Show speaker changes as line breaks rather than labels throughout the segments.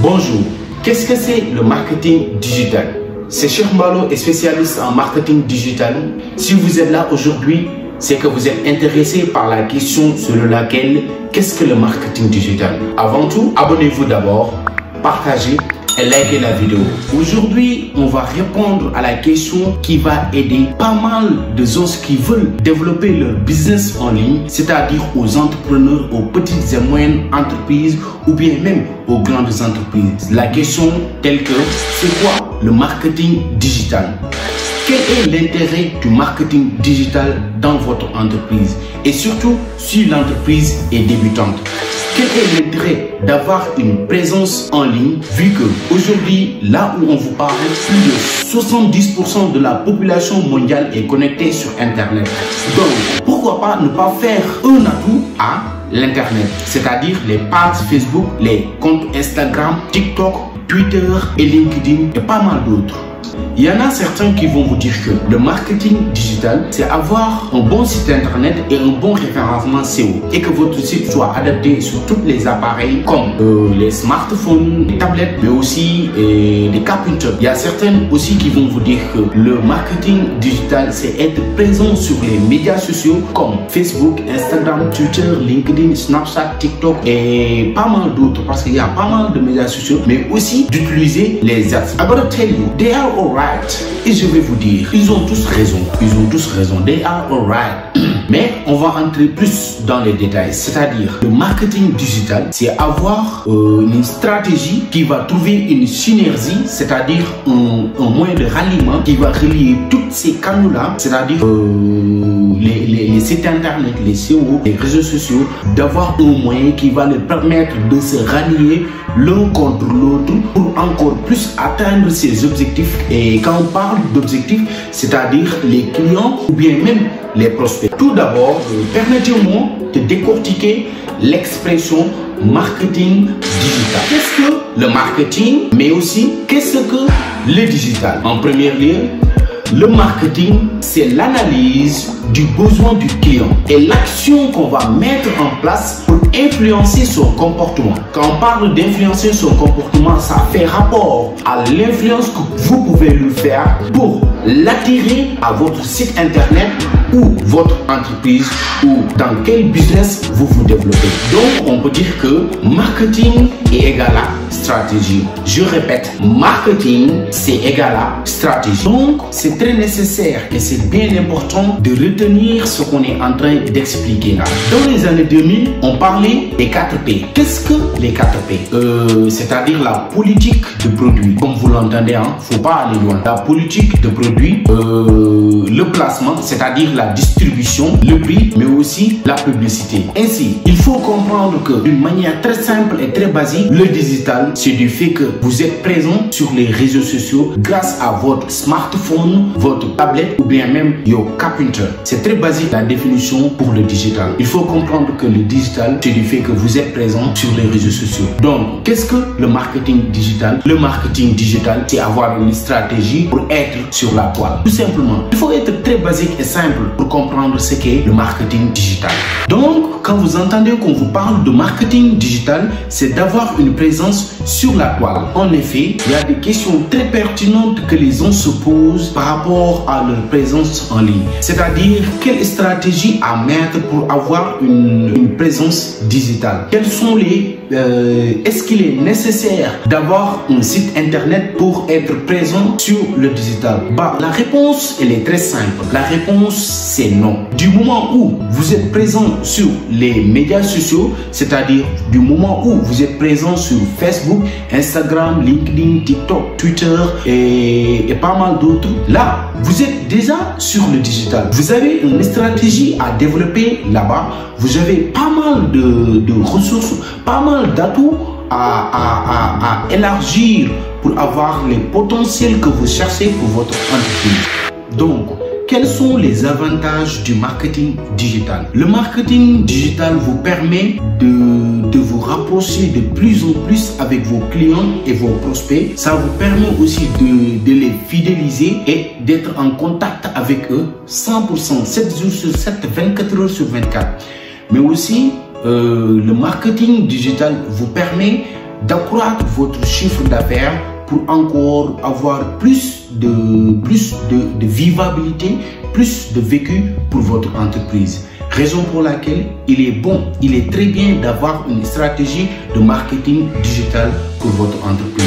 Bonjour, qu'est-ce que c'est le marketing digital? C'est Cheikh Mballo est spécialiste en marketing digital. Si vous êtes là aujourd'hui, c'est que vous êtes intéressé par la question selon laquelle qu'est-ce que le marketing digital? Avant tout, abonnez-vous d'abord, partagez et likez la vidéo. Aujourd'hui, on va répondre à la question qui va aider pas mal de gens qui veulent développer leur business en ligne, c'est-à-dire aux entrepreneurs, aux petites et moyennes entreprises ou bien même aux grandes entreprises. La question telle que, c'est quoi le marketing digital? Quel est l'intérêt du marketing digital dans votre entreprise? Et surtout, si l'entreprise est débutante. Quel est l'intérêt d'avoir une présence en ligne vu que aujourd'hui, là où on vous parle, plus de 70% de la population mondiale est connectée sur Internet. Donc, pourquoi pas ne pas faire un atout à l'Internet, c'est-à-dire les pages Facebook, les comptes Instagram, TikTok, Twitter et LinkedIn et pas mal d'autres. Il y en a certains qui vont vous dire que le marketing digital, c'est avoir un bon site internet et un bon référencement SEO et que votre site soit adapté sur tous les appareils comme les smartphones, les tablettes, mais aussi les capteurs. Il y a certains aussi qui vont vous dire que le marketing digital, c'est être présent sur les médias sociaux comme Facebook, Instagram, Twitter, LinkedIn, Snapchat, TikTok et pas mal d'autres parce qu'il y a pas mal de médias sociaux, mais aussi d'utiliser les ads. I'm gonna tell you, they are alright. Et je vais vous dire, ils ont tous raison. Ils ont tous raison. They are alright. Mais on va rentrer plus dans les détails. C'est-à-dire, le marketing digital, c'est avoir une stratégie qui va trouver une synergie, c'est-à-dire un moyen de ralliement qui va relier tous ces canaux-là, c'est-à-dire les sites internet, les SEO, les réseaux sociaux, d'avoir un moyen qui va leur permettre de se rallier l'un contre l'autre pour encore plus atteindre ses objectifs. Et quand on parle d'objectifs, c'est-à-dire les clients ou bien même les prospects. Tout d'abord, permettez-moi de décortiquer l'expression marketing digital. Qu'est-ce que le marketing, mais aussi qu'est-ce que le digital? En premier lieu, le marketing, c'est l'analyse du besoin du client et l'action qu'on va mettre en place pour influencer son comportement. Quand on parle d'influencer son comportement, ça fait rapport à l'influence que vous pouvez lui faire pour l'attirer à votre site internet ou votre entreprise ou dans quel business vous vous développez. Donc, on peut dire que marketing est égal à stratégie. Je répète, marketing, c'est égal à stratégie. Donc, c'est très nécessaire et c'est bien important de retenir ce qu'on est en train d'expliquer là. Dans les années 2000, on parlait des 4 P. Qu'est-ce que les 4 P? C'est-à-dire la politique de produit. Comme vous l'entendez, hein, faut pas aller loin. La politique de produit, le placement, c'est-à-dire la distribution, le prix, mais aussi la publicité. Ainsi, il faut comprendre que d'une manière très simple et très basique, le digital, c'est du fait que vous êtes présent sur les réseaux sociaux grâce à votre smartphone, votre tablette ou bien même your computer. C'est très basique la définition pour le digital. Il faut comprendre que le digital, c'est du fait que vous êtes présent sur les réseaux sociaux. Donc, qu'est-ce que le marketing digital? Le marketing digital, c'est avoir une stratégie pour être sur la toile. Tout simplement. Il faut être très basique et simple pour comprendre ce qu'est le marketing digital. Donc, quand vous entendez qu'on vous parle de marketing digital, c'est d'avoir une présence sur la toile. En effet, il y a des questions très pertinentes que les gens se posent par rapport à leur présence en ligne. C'est-à-dire, quelle stratégie à mettre pour avoir une présence digitale? Quels sont les... est-ce qu'il est nécessaire d'avoir un site internet pour être présent sur le digital? Bah, la réponse, elle est très simple. La réponse, c'est non. Du moment où vous êtes présent sur les médias sociaux, c'est-à-dire du moment où vous êtes présent sur Facebook, Instagram, LinkedIn, TikTok, Twitter et pas mal d'autres, là, vous êtes déjà sur le digital. Vous avez une stratégie à développer là-bas. Vous avez pas mal de ressources, pas mal d'atouts à élargir pour avoir les potentiels que vous cherchez pour votre entreprise. Donc, quels sont les avantages du marketing digital? Le marketing digital vous permet de vous rapprocher de plus en plus avec vos clients et vos prospects. Ça vous permet aussi de les fidéliser et d'être en contact avec eux 100%, 7 jours sur 7, 24 heures sur 24. Mais aussi, le marketing digital vous permet d'accroître votre chiffre d'affaires pour encore avoir plus de vivabilité, plus de vécu pour votre entreprise. Raison pour laquelle il est très bien d'avoir une stratégie de marketing digital pour votre entreprise.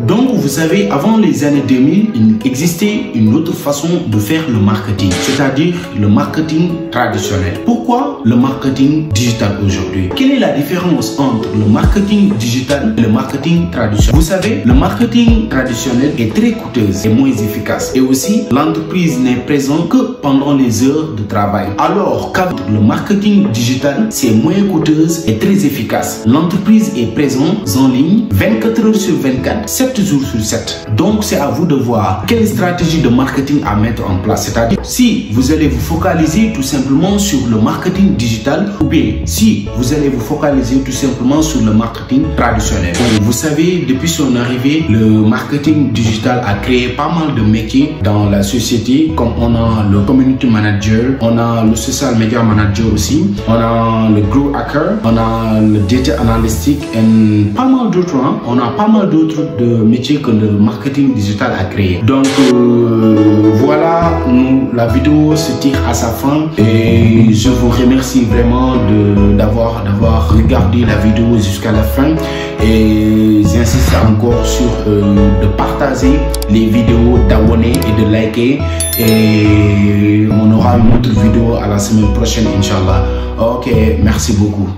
Donc, vous savez, avant les années 2000, il existait une autre façon de faire le marketing, c'est-à-dire le marketing traditionnel. Pourquoi le marketing digital aujourd'hui? Quelle est la différence entre le marketing digital et le marketing traditionnel? Vous savez, le marketing traditionnel est très coûteux et moins efficace. Et aussi, l'entreprise n'est présente que pendant les heures de travail. Alors qu'avec le marketing digital, c'est moins coûteux et très efficace. L'entreprise est présente en ligne 24 heures sur 24, 7 jours sur 7. Donc, c'est à vous de voir quelle stratégie de marketing à mettre en place. C'est-à-dire, si vous allez vous focaliser tout simplement sur le marketing digital ou bien si vous allez vous focaliser tout simplement sur le marketing traditionnel. Donc, vous savez, depuis son arrivée, le marketing digital a créé pas mal de métiers dans la société, comme on a le community manager, on a le social media manager aussi, on a le grow hacker, on a le data analytic et pas mal d'autres. On a pas mal d'autres métiers que le marketing digital a créé. Donc voilà, la vidéo se tire à sa fin et je vous remercie vraiment d'avoir regardé la vidéo jusqu'à la fin et j'insiste encore sur de partager les vidéos, d'abonner et de liker et on aura une autre vidéo à la semaine prochaine, Inch'Allah. Ok, merci beaucoup.